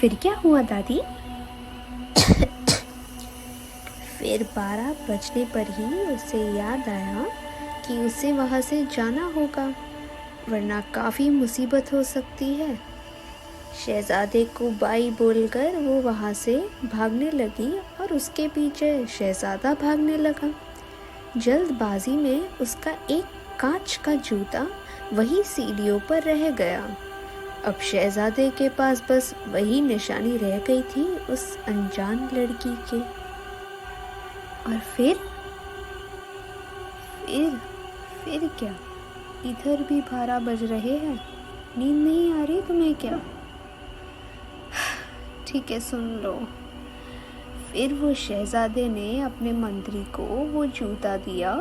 फिर क्या हुआ दादी? फिर 12 बजने पर ही उसे याद आया कि उसे वहाँ से जाना होगा, वरना काफ़ी मुसीबत हो सकती है। शहज़ादे को बाई बोलकर वो वहाँ से भागने लगी और उसके पीछे शहज़ादा भागने लगा। जल्दबाजी में उसका एक कांच का जूता वही सीढ़ियों पर रह गया। अब शहज़ादे के पास बस वही निशानी रह गई थी उस अनजान लड़की के। और फिर क्या? इधर भी 12 बज रहे हैं। नींद नहीं आ रही तुम्हें क्या? ठीक है, सुन लो। फिर वो शहज़ादे ने अपने मंत्री को वो जूता दिया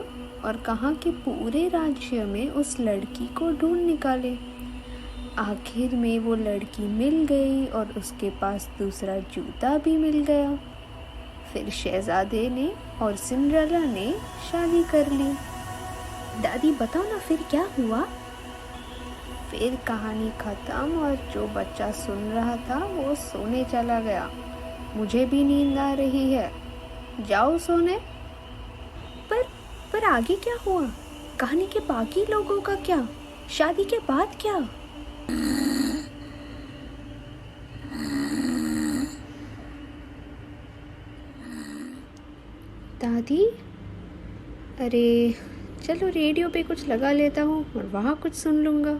और कहा कि पूरे राज्य में उस लड़की को ढूंढ निकाले। आखिर में वो लड़की मिल गई और उसके पास दूसरा जूता भी मिल गया। फिर शहज़ादे ने और सिंड्रेला ने शादी कर ली। दादी बताओ ना, फिर क्या हुआ? फिर कहानी ख़त्म और जो बच्चा सुन रहा था वो सोने चला गया। मुझे भी नींद आ रही है, जाओ सोने। पर आगे क्या हुआ? कहानी के बाकी लोगों का क्या? शादी के बाद क्या? दादी, अरे चलो रेडियो पे कुछ लगा लेता हूँ और वहाँ कुछ सुन लूँगा।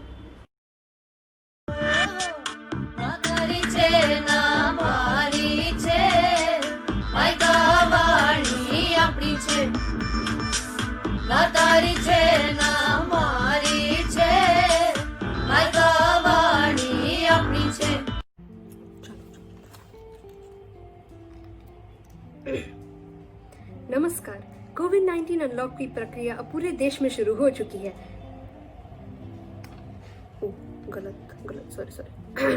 नमस्कार। कोविड-19 अनलॉक की प्रक्रिया अब पूरे देश में शुरू हो चुकी है। गलत सॉरी।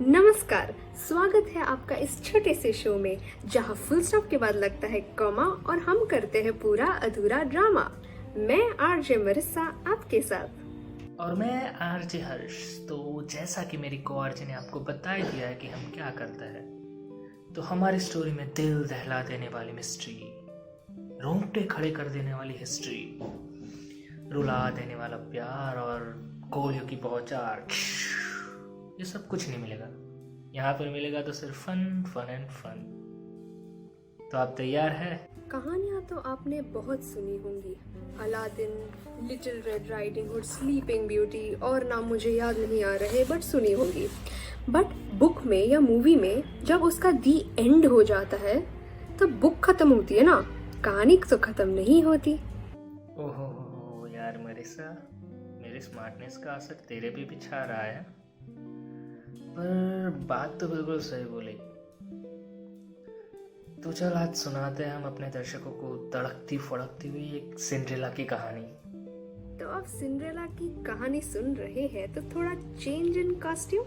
नमस्कार, स्वागत है आपका इस छोटे से शो में जहां फुल स्टॉप के बाद लगता है कॉमा और हम करते हैं पूरा अधूरा ड्रामा। मैं आरजे मरिसा आपके साथ और मैं आरजे हर्ष। तो जैसा कि मेरी को आरजे ने आपको बता ही दिया है कि हम क्या करते हैं, तो हमारी स्टोरी में दिल दहला देने वाली मिस्ट्री, रोंगटे खड़े कर देने वाली हिस्ट्री, रुला देने वाला प्यार और गोलियों की बौछार, ये सब कुछ नहीं मिलेगा यहाँ पर। मिलेगा तो सिर्फ फन एंड फन। तो आप तैयार हैं? कहानियां तो आपने बहुत सुनी होंगी, Aladdin, little red riding hood, sleeping beauty और नाम मुझे याद नहीं आ रहे, बट सुनी होंगी। बट बुक में या मूवी में जब उसका दी एंड हो जाता है तब बुक खत्म होती है ना, कहानी तो खत्म नहीं होती। ओहो यार मरिसा, मेरे स्मार्टनेस का असर तेरे पे भी छा रहा है। पर बात तो बिल्कुल सही बोली। तो चल आज सुनाते हैं हम अपने दर्शकों को तड़कती फड़कती हुई एक सिंड्रेला की कहानी। तो आप सिंड्रेला की कहानी सुन रहे हैं तो थोड़ा चेंज इन कॉस्ट्यूम।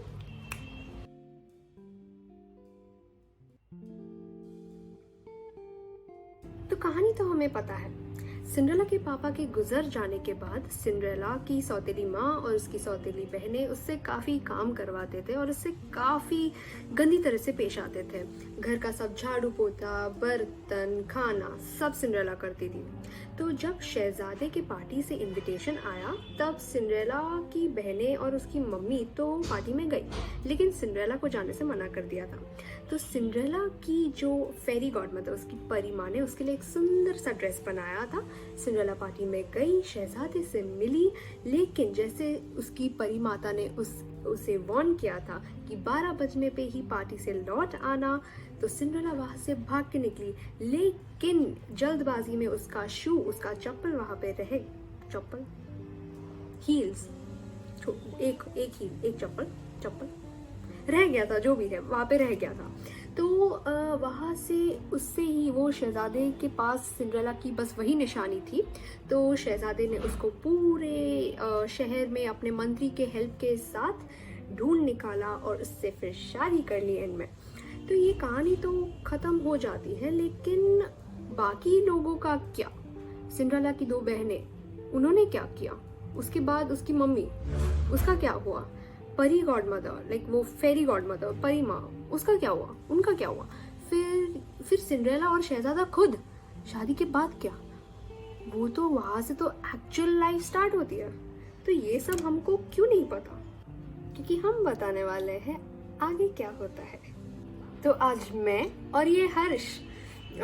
तो कहानी तो हमें पता है। सिंड्रेला के पापा के गुजर जाने के बाद सिंड्रेला की सौतेली माँ और उसकी सौतेली बहनें उससे काफ़ी काम करवाते थे और उससे काफ़ी गंदी तरह से पेश आते थे। घर का सब झाड़ू पोछा, बर्तन, खाना सब सिंड्रेला करती थी। तो जब शहजादे के पार्टी से इनविटेशन आया तब सिंड्रेला की बहनें और उसकी मम्मी तो पार्टी में गई, लेकिन सिंड्रेला को जाने से मना कर दिया था। तो सिंड्रेला की जो फेरी गॉड मदर, उसकी परी माँ ने उसके लिए एक सुंदर सा ड्रेस बनाया था। सिंड्रेला पार्टी में गई, शहजादे से मिली, लेकिन जैसे उसकी परी माता ने उसे वार्न किया था कि 12 बजने पे ही पार्टी से लौट आना, तो सिंड्रेला वहां से भाग के निकली। लेकिन जल्दबाजी में उसका शू, उसका चप्पल वहां पे रहे, चप्पल हील्स, एक हील, एक चप्पल रह गया था, जो भी है वहां पे रह गया था। तो वहाँ से उससे ही वो शहजादे के पास सिंड्रेला की बस वही निशानी थी। तो शहजादे ने उसको पूरे शहर में अपने मंत्री के हेल्प के साथ ढूंढ निकाला और उससे फिर शादी कर ली एंड में। तो ये कहानी तो ख़त्म हो जाती है, लेकिन बाकी लोगों का क्या? सिंड्रेला की 2 बहनें, उन्होंने क्या किया? उसके बाद उसकी मम्मी, उसका क्या हुआ? परी गॉड मदर, लाइक वो फेरी गॉड मदर, परी माँ, उसका क्या हुआ, उनका क्या हुआ? फिर सिंड्रेला और शहजादा खुद, शादी के बाद क्या? वो तो वहां से तो एक्चुअल लाइफ स्टार्ट होती है। तो ये सब हमको क्यों नहीं पता? क्योंकि हम बताने वाले हैं आगे क्या होता है। तो आज मैं और ये हर्ष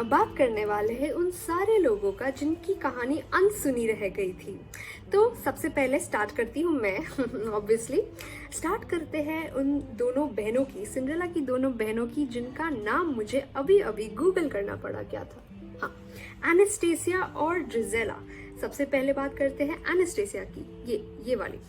बात करने वाले हैं उन सारे लोगों का जिनकी कहानी अनसुनी रह गई थी। तो सबसे पहले स्टार्ट करती हूँ मैं ऑब्वियसली। स्टार्ट करते हैं उन दोनों बहनों की, सिंड्रेला की दोनों बहनों की, जिनका नाम मुझे अभी अभी गूगल करना पड़ा। क्या था? हाँ, एनास्टेसिया और ड्रिजेला। सबसे पहले बात करते हैं एनास्टेसिया की, ये वाली।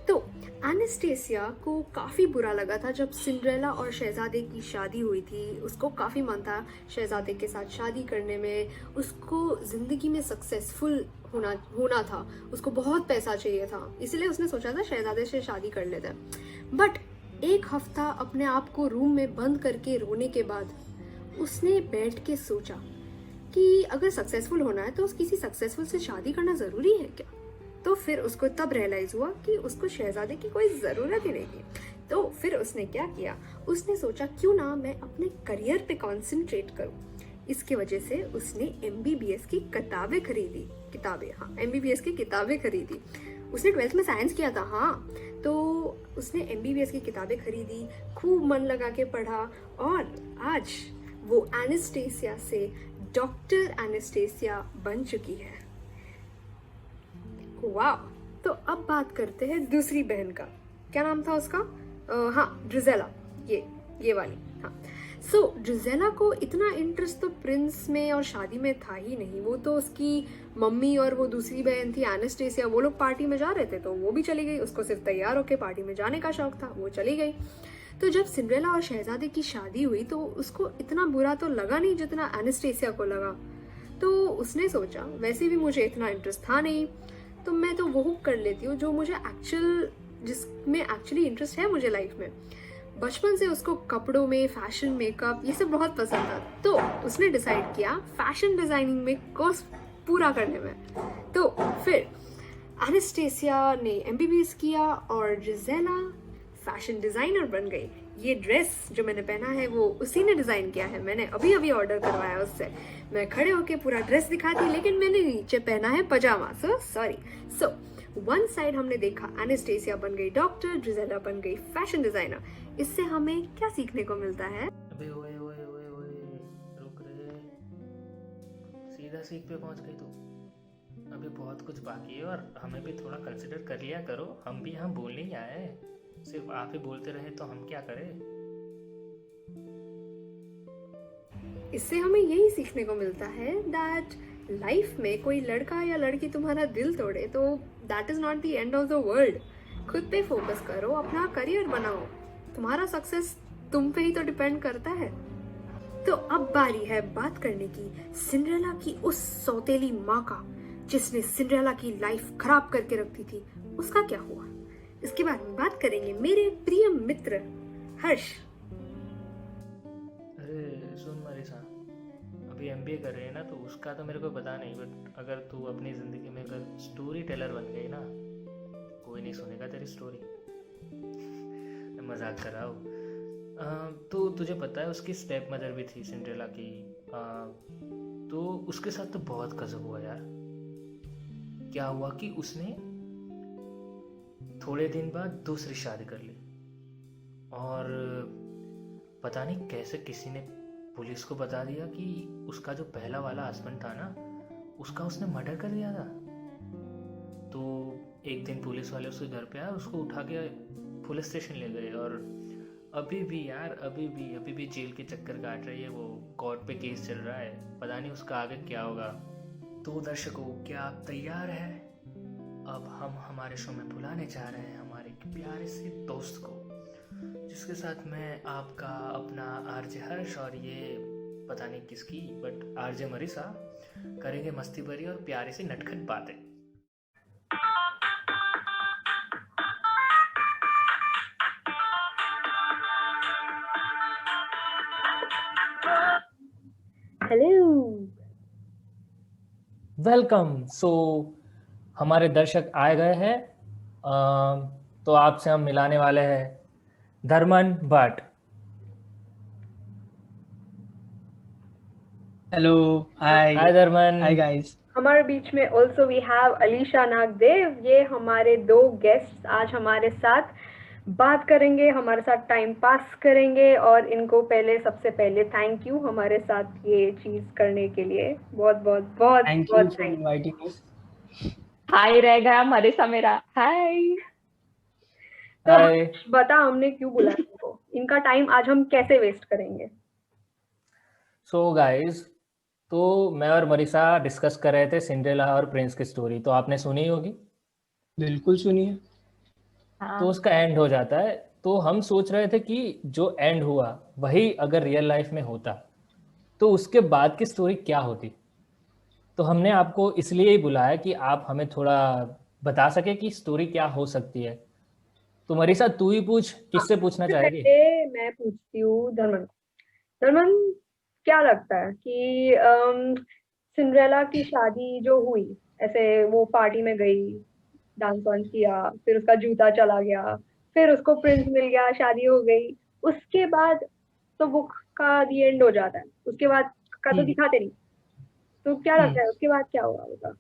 तो एनास्टेसिया को काफ़ी बुरा लगा था जब सिंड्रेला और शहजादे की शादी हुई थी। उसको काफ़ी मन था शहजादे के साथ शादी करने में, उसको ज़िंदगी में सक्सेसफुल होना था, उसको बहुत पैसा चाहिए था, इसलिए उसने सोचा था शहजादे से शादी कर लेते हैं। बट एक हफ्ता अपने आप को रूम में बंद करके रोने के बाद उसने बैठ के सोचा कि अगर सक्सेसफुल होना है तो किसी सक्सेसफुल से शादी करना ज़रूरी है क्या? तो फिर उसको तब रियलाइज हुआ कि उसको शहजादे की कोई ज़रूरत ही नहीं है। तो फिर उसने क्या किया, उसने सोचा क्यों ना मैं अपने करियर पे कॉन्सेंट्रेट करूं। इसकी वजह से उसने MBBS की किताबें खरीदी। MBBS की किताबें खरीदी। उसने 12th में साइंस किया था। हाँ, तो उसने MBBS की किताबें खरीदी, खूब मन लगा के पढ़ा, और आज वो एनास्टेसिया से डॉक्टर एनास्टेसिया बन चुकी है। वाह। तो अब बात करते हैं दूसरी बहन का। क्या नाम था उसका? हाँ, ड्रिजेला, ये वाली। हाँ, सो ड्रिजेला को इतना इंटरेस्ट तो प्रिंस में और शादी में था ही नहीं। वो तो उसकी मम्मी और वो दूसरी बहन थी एनास्टेसिया, वो लोग पार्टी में जा रहे थे तो वो भी चली गई। उसको सिर्फ तैयार होकर पार्टी में जाने का शौक था, वो चली गई। तो जब सिंड्रेला और शहजादे की शादी हुई तो उसको इतना बुरा तो लगा नहीं जितना एनास्टेसिया को लगा। तो उसने सोचा वैसे भी मुझे इतना इंटरेस्ट था नहीं, तो मैं तो वो कर लेती हूँ जो मुझे जिसमें एक्चुअली इंटरेस्ट है मुझे लाइफ में। बचपन से उसको कपड़ों में, फैशन, मेकअप, ये सब बहुत पसंद था। तो उसने डिसाइड किया फैशन डिजाइनिंग में कोर्स पूरा करने में। तो फिर एनास्टेसिया ने MBBS किया और ड्रिजेला फैशन डिजाइनर बन गई। ये ड्रेस जो मैंने पहना है वो उसी ने डिजाइन किया है, मैंने अभी ऑर्डर करवाया उससे। मैं खड़े होके पूरा ड्रेस दिखाती, लेकिन मैंने नीचे पहना है पजामा, so sorry. So one side हमने देखा एनास्टेसिया बन गई डॉक्टर, ड्रिजेला बन गई फैशन डिजाइनर। इससे हमें क्या सीखने को मिलता है? अबे ओए ओए ओए ओए, रुक रे, सीधा सीख पे पहुंच गई तू। अभी बहुत कुछ बाकी है और हमें भी थोड़ा कंसिडर कर लिया करो। हम भी यहाँ बोलने ही आए, सिर्फ आप ही बोलते रहे तो हम क्या करें। इससे हमें यही सीखने को मिलता है दैट लाइफ में कोई लड़का या लड़की तुम्हारा दिल तोड़े तो that is not the end of the world. खुद पे फोकस करो, अपना करियर बनाओ, तुम्हारा सक्सेस तुम पे ही तो डिपेंड करता है। तो अब बारी है बात करने की सिंड्रेला की उस सौतेली माँ का, जिसने सिंड्रेला की लाइफ खराब करके रखती थी। उसका क्या हुआ, इसके बारे में बात करेंगे मेरे प्रिय मित्र हर्ष। अरे सुन मरीसा, अभी MBA कर रहे हैं ना, तो उसका तो मेरे को पता नहीं, बट अगर तू अपनी ज़िंदगी में अगर स्टोरी टेलर बन गई ना, कोई नहीं सुनेगा तेरी स्टोरी। मजाक कर रहा हूँ। तो तुझे पता है उसकी स्टेप मदर भी थी सिंड्रेला की। तो उसके साथ तो बहुत गजब हुआ यार। क्या हुआ कि उसने थोड़े दिन बाद दूसरी शादी कर ली, और पता नहीं कैसे किसी ने पुलिस को बता दिया कि उसका जो पहला वाला हस्बैंड था ना, उसका उसने मर्डर कर दिया था। तो एक दिन पुलिस वाले उसके घर पे आए, उसको उठा के पुलिस स्टेशन ले गए, और अभी भी यार अभी भी जेल के चक्कर काट रही है वो। कोर्ट पे केस चल रहा है, पता नहीं उसका आगे क्या होगा। तो दर्शकों, क्या आप तैयार हैं? अब हम हमारे शो में बुलाने जा रहे हैं हमारे प्यारे से दोस्त को, जिसके साथ मैं आपका अपना RJ हर्ष और ये पता नहीं किसकी बट RJ मरीसा करेंगे मस्ती भरी और प्यारी सी नटखट बातें। Hello, welcome. सो हमारे दर्शक आए गए हैं। तो आपसे हम मिलाने वाले हैं Dharman Bhatt. Hello. Hi. Hi Dharman. Hi guys. हमारे बीच में also we have Alisha Nagdev. ये हमारे दो गेस्ट आज हमारे साथ बात करेंगे, हमारे साथ टाइम पास करेंगे। और इनको सबसे पहले थैंक यू हमारे साथ ये चीज करने के लिए। बहुत बहुत बहुत थैंक यू बहुत for thank. Inviting us. Hi रह गया मरीसा मेरा। हाय। तो हाय। बता हमने क्यों बुलाया इनको, इनका टाइम आज हम कैसे वेस्ट करेंगे। सो गाइस, तो मैं और मरीसा डिस्कस कर रहे थे सिंड्रेला और प्रिंस की स्टोरी, तो आपने सुनी होगी। बिल्कुल सुनिए। तो हाँ। उसका एंड हो जाता है। तो हम सोच रहे थे कि जो एंड हुआ वही अगर रियल लाइफ में होता तो उसके बाद की स्टोरी क्या होती। तो हमने आपको इसलिए ही बुलाया कि आप हमें थोड़ा बता सके कि स्टोरी क्या हो सकती है। तो मरीसा तू ही पूछ, हाँ, किससे पूछना सबसे चाहेगी। पहले मैं पूछती हूँ धर्मन को। धर्मन, क्या लगता है कि सिंड्रेला की शादी जो हुई, ऐसे वो पार्टी में गई, डांस वांस किया, फिर उसका जूता चला गया, फिर उसको प्रिंस मिल गया, शादी हो गई, उसके बाद तो बुक का दी एंड हो जाता है, उसके बाद का तो हम्म दिखाते नहीं। तो क्या लगता है उसके बाद क्या हुआ होगा।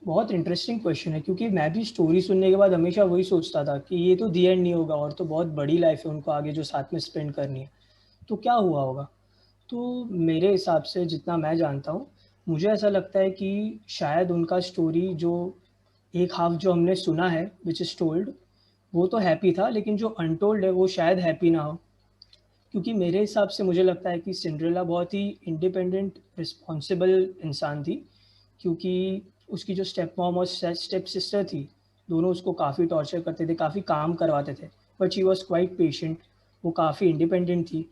बहुत इंटरेस्टिंग क्वेश्चन है, क्योंकि मैं भी स्टोरी सुनने के बाद हमेशा वही सोचता था कि ये तो दी एंड नहीं होगा और तो बहुत बड़ी लाइफ है उनको आगे जो साथ में स्पेंड करनी है, तो क्या हुआ होगा। तो मेरे हिसाब से जितना मैं जानता हूँ, मुझे ऐसा लगता है कि शायद उनका स्टोरी जो एक हाफ जो हमने सुना है विच इज़ टोल्ड, वो तो हैप्पी था, लेकिन जो अनटोल्ड है वो शायद हैप्पी ना हो। क्योंकि मेरे हिसाब से मुझे लगता है कि सिंड्रेला बहुत ही इंडिपेंडेंट रिस्पॉन्सिबल इंसान थी, क्योंकि उसकी जो स्टेप मॉम और स्टेप सिस्टर थी, दोनों उसको काफ़ी टॉर्चर करते थे, काफ़ी काम करवाते थे, but she was quite patient. वो काफ़ी इंडिपेंडेंट थी।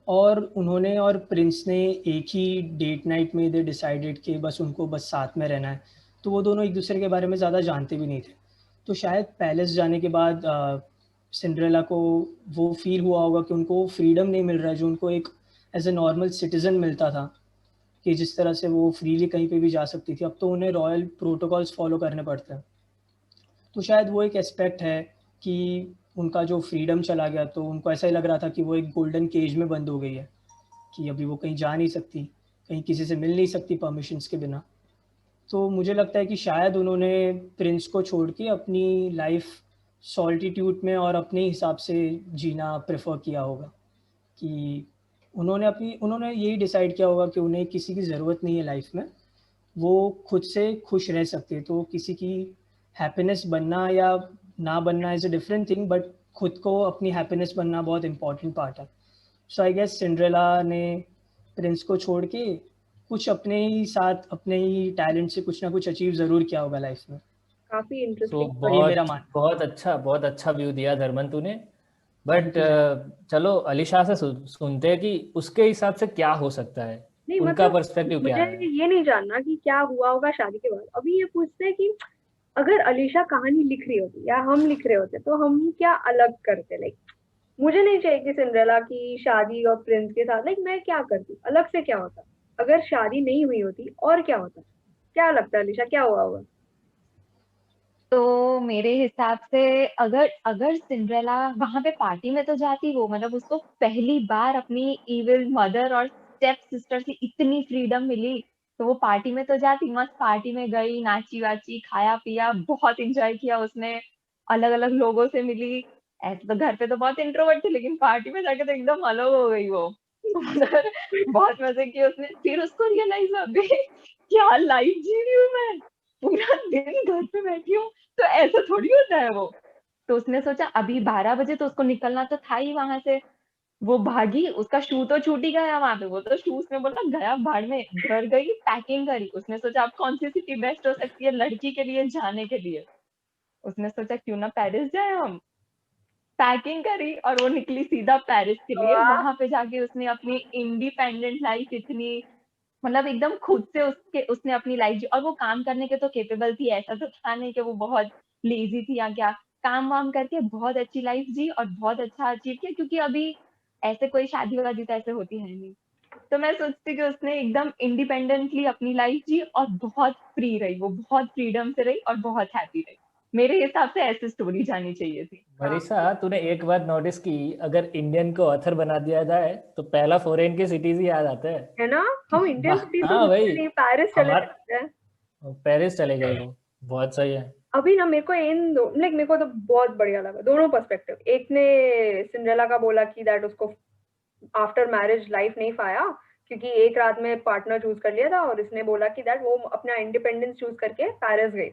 और उन्होंने और प्रिंस ने एक ही डेट नाइट में दे डिसाइडेड कि बस उनको बस साथ में रहना है। तो वो दोनों एक दूसरे के बारे में ज़्यादा जानते भी नहीं थे। तो शायद पैलेस जाने के बाद सिंड्रेला को वो फील हुआ होगा कि उनको फ्रीडम नहीं मिल रहा है जो उनको एक एज ए नॉर्मल सिटीज़न मिलता था, कि जिस तरह से वो फ्रीली कहीं पे भी जा सकती थी। अब तो उन्हें रॉयल प्रोटोकॉल्स फॉलो करने पड़ते हैं। तो शायद वो एक एस्पेक्ट है कि उनका जो फ्रीडम चला गया, तो उनको ऐसा ही लग रहा था कि वो एक गोल्डन केज में बंद हो गई है, कि अभी वो कहीं जा नहीं सकती, कहीं किसी से मिल नहीं सकती परमिशंस के बिना। तो मुझे लगता है कि शायद उन्होंने प्रिंस को छोड़ के अपनी लाइफ सॉल्टिट्यूड में और अपने हिसाब से जीना प्रेफर किया होगा, कि उन्होंने यही डिसाइड किया होगा कि उन्हें किसी की ज़रूरत नहीं है लाइफ में, वो खुद से खुश रह सकते हैं। तो किसी की हैप्पीनेस बनना या ना बनना is a different thing, but खुद को अपनी हैप्पीनेस बनना बहुत इंपॉर्टेंट पार्ट है। सो आई गेस सिंड्रेला ने प्रिंस को छोड़ के कुछ अपने ही साथ अपने ही टैलेंट से कुछ ना कुछ अचीव ज़रूर किया होगा लाइफ में। काफी तो इंटरेस्टिंग। और ये मेरा बहुत मानना बहुत अच्छा व्यू दिया धर्मन तूने। है। But thank you. चलो अलीशा से सुनते हैं कि उसके हिसाब से क्या हो सकता है, नहीं उनका मतलब पर्सपेक्टिव क्या मुझे है। ये नहीं जानना कि क्या हुआ होगा शादी के बाद, अभी ये पूछते हैं कि अगर अलीशा कहानी लिख रही होती या हम लिख रहे होते तो हम क्या अलग करते। लाइक मुझे नहीं चाहिए कि सिंड्रेला की शादी और प्रिंस के साथ, लाइक मैं क्या करती अलग से, क्या होता अगर शादी नहीं हुई होती और क्या होता। क्या लगता है अलीशा क्या हुआ होगा। तो मेरे हिसाब से अगर अगर सिंड्रेला वहां पे पार्टी में तो जाती, वो मतलब उसको पहली बार अपनी इविल मदर और स्टेप सिस्टर से इतनी फ्रीडम मिली, तो वो पार्टी में तो जाती, मस्त पार्टी में गई, नाची वाची, खाया पिया, बहुत इंजॉय किया उसने, अलग अलग लोगों से मिली। ऐसे तो घर पे तो बहुत इंट्रोवर्ट थी, लेकिन पार्टी में जाके तो एकदम अलग हो गई वो। उधर बहुत मजे किए उसने, फिर उसको रियलाइज हो गई क्या लाइफ जी रही हूँ मैं, पूरा दिन घर पे बैठी हूँ, तो ऐसा थोड़ी होता है वो। तो उसने सोचा अभी 12 बजे तो उसको निकलना तो था ही वहां से। वो भागी, उसका शू तो छूट ही गया वहां पे, वो तो शू उसने बोला गया भाड़ में, घर गई, पैकिंग करी। उसने सोचा अब कौन सी सिटी बेस्ट हो सकती है लड़की के लिए जाने के लिए। उसने सोचा क्यों ना पेरिस जाए हम। पैकिंग करी और वो निकली सीधा पेरिस के लिए। वाह। वहां पे जाके उसने अपनी इंडिपेंडेंट लाइफ इतनी, मतलब एकदम खुद से उसने अपनी लाइफ जी, और वो काम करने के तो केपेबल थी, ऐसा तो था नहीं कि वो बहुत लेजी थी या क्या। काम वाम करके बहुत अच्छी लाइफ जी और बहुत अच्छा अचीव किया, क्योंकि अभी ऐसे कोई शादी वादी तो ऐसे होती है नहीं। तो मैं सोचती कि उसने एकदम इंडिपेंडेंटली अपनी लाइफ जी और बहुत फ्री रही, वो बहुत फ्रीडम से रही और बहुत हैप्पी रही। मेरे हिसाब से ऐसी स्टोरी जानी चाहिए थी। मरीषा, तूने एक बात नोटिस की, अगर इंडियन को ऑथर बना दिया जाए तो पहला फॉरेन के सिटीज ही याद आता है ना, हम इंडियन सिटीज हाँ भाई, नहीं, पेरिस चले हमार जाते हैं। पेरिस चले गए वो, बहुत सही है। अभी ना मेरे को इन दो लाइक मेरे को तो बहुत बढ़िया लगा दोनों पर्सपेक्टिव। एक ने सिंड्रेला का बोला कि दैट उसको आफ्टर मैरिज लाइफ नहीं पाया क्योंकि एक रात में पार्टनर चूज कर लिया था, और इसने बोला कि दैट वो अपना इंडिपेंडेंस चूज करके पेरिस गई।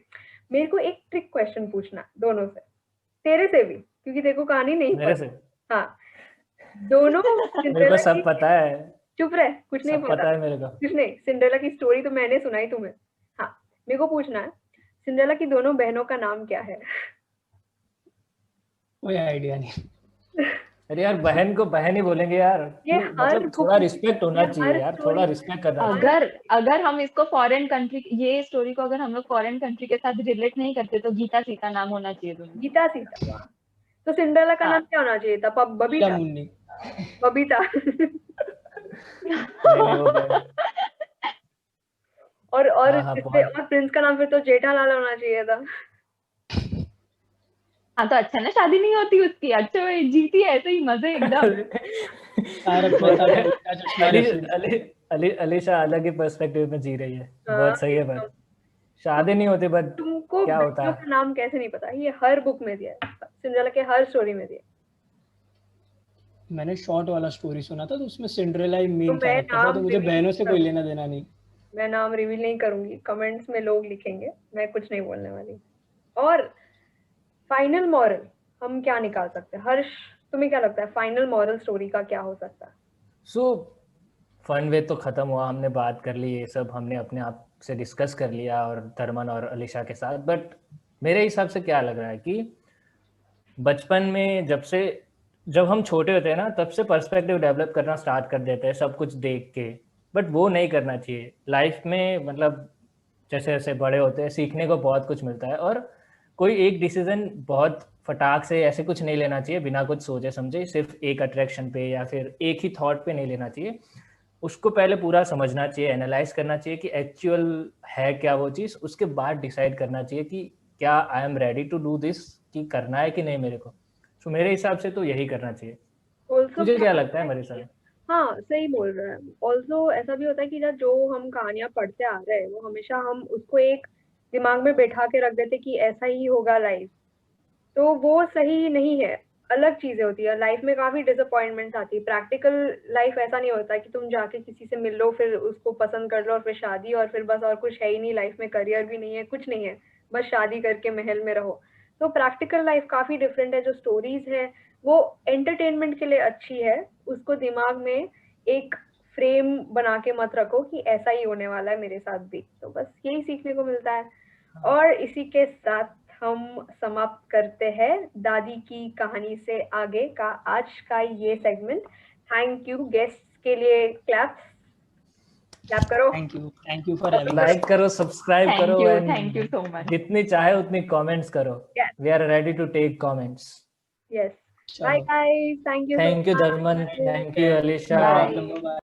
मेरे को एक ट्रिक क्वेश्चन पूछना दोनों से, तेरे से भी, क्योंकि देखो कहानी नहीं मेरे पता। से हाँ, दोनों मेरे सिंड्रेला को सब की, पता है, चुप रहे, कुछ नहीं सब पता पता, है मेरे को। कुछ नहीं, सिंड्रेला की स्टोरी तो मैंने सुनाई तुम्हें। हाँ, मेरे को पूछना है सिंड्रेला की दोनों बहनों का नाम क्या है? कोई आइडिया नहीं। अरे यार, बहन को बहन ही बोलेंगे यार, ये हर मतलब थोड़ा book- रिस्पेक्ट होना ये चाहिए हर यार, story- थोड़ा रिस्पेक्ट करना चाहिए। अगर अगर हम इसको फॉरेन कंट्री, ये स्टोरी को अगर हम लोग फॉरेन कंट्री के साथ रिलेट नहीं करते तो गीता सीता नाम होना चाहिए दोनों। गीता सीता, तो सिंड्रेला का हाँ। नाम क्या होना चाहिए था? मीरा बबीता, मुन्नी। बबीता। नहीं, वो बहन। और हाँ, और प्रिंस का नाम फिर तो जेठालाल होना चाहिए था। हाँ तो अच्छा ना, शादी नहीं होती उसकी, अच्छा वो जीती है ऐसे ही मजे एकदम। तारक मेहता का उल्टा चश्मा अली रेफरेंस। अली अली अलीशा अलग ही पर्सपेक्टिव में जी रही है, हाँ, बहुत सही है। बट शादी नहीं होती, बट तुमको क्या होता बहनों है? का नाम कैसे नहीं पता? ये हर बुक में दिया है, सिंड्रेला के हर स्टोरी में दिया है। मैंने शॉर्ट वाला स्टोरी सुना था, तो उसमें सिंड्रेला ही तो मेन मैं कैरेक्टर था, नाम तो मुझे reveal बहनों से कोई करूँ- लेना देना नहीं। मैं नाम रिवील नहीं करूंगी, कमेंट्स में लोग लिखेंगे, मैं कुछ नहीं बोलने वाली। और फाइनल मॉरल हम क्या निकाल सकते हैं? हर्ष, तुम्हें क्या लगता है फाइनल मॉरल स्टोरी का क्या हो सकता है? सो फन वे तो खत्म हुआ, हमने बात कर ली, ये सब हमने अपने आप से डिस्कस कर लिया और धर्मन और अलीशा के साथ। बट मेरे हिसाब से क्या लग रहा है कि बचपन में जब हम छोटे होते हैं ना, तब से पर्सपेक्टिव डेवलप करना स्टार्ट कर देते हैं सब कुछ देख के। बट वो नहीं करना चाहिए लाइफ में, मतलब जैसे जैसे बड़े होते हैं सीखने को बहुत कुछ मिलता है, और कोई एक डिसीजन बहुत फटाक से ऐसे कुछ नहीं लेना चाहिए बिना कुछ सोचे समझे, सिर्फ एक अट्रैक्शन पे या फिर एक ही थॉट पे नहीं लेना चाहिए। उसको पहले पूरा समझना चाहिए, एनालाइज करना चाहिए कि एक्चुअल है क्या वो चीज़, उसके बाद डिसाइड करना चाहिए कि क्या I am ready to do this, कि करना है कि नहीं मेरे को। सो मेरे हिसाब से तो यही करना चाहिए। Also तुझे क्या लगता है मेरे साथ? हाँ, सही बोल रहा है। ऑल्सो ऐसा भी होता है कि जो हम कहानियां पढ़ते आ रहे हैं वो हमेशा हम उसको एक दिमाग में बैठा के रख देते कि ऐसा ही होगा लाइफ, तो वो सही नहीं है। अलग चीजें होती है लाइफ में, काफी डिसअपॉइंटमेंट्स आती है। प्रैक्टिकल लाइफ ऐसा नहीं होता कि तुम जाके किसी से मिल लो, फिर उसको पसंद कर लो और फिर शादी, और फिर बस, और कुछ है ही नहीं लाइफ में, करियर भी नहीं है, कुछ नहीं है, बस शादी करके महल में रहो। तो प्रैक्टिकल लाइफ काफी डिफरेंट है। जो स्टोरीज है वो एंटरटेनमेंट के लिए अच्छी है, उसको दिमाग में एक फ्रेम बना के मत रखो कि ऐसा ही होने वाला है मेरे साथ भी। तो बस यही सीखने को मिलता है। और इसी के साथ हम समाप्त करते हैं दादी की कहानी से आगे का आज का ये सेगमेंट। थैंक यू गेस्ट के लिए, क्लैप करो। Thank you for having like करो, सब्सक्राइब करो, थैंक यू सो मच। जितनी चाहे उतनी कमेंट्स करो। Yes. We are ready to take comments. Yes, bye guys, thank you thank you Dharman, thank you Alisha. Bye. Bye.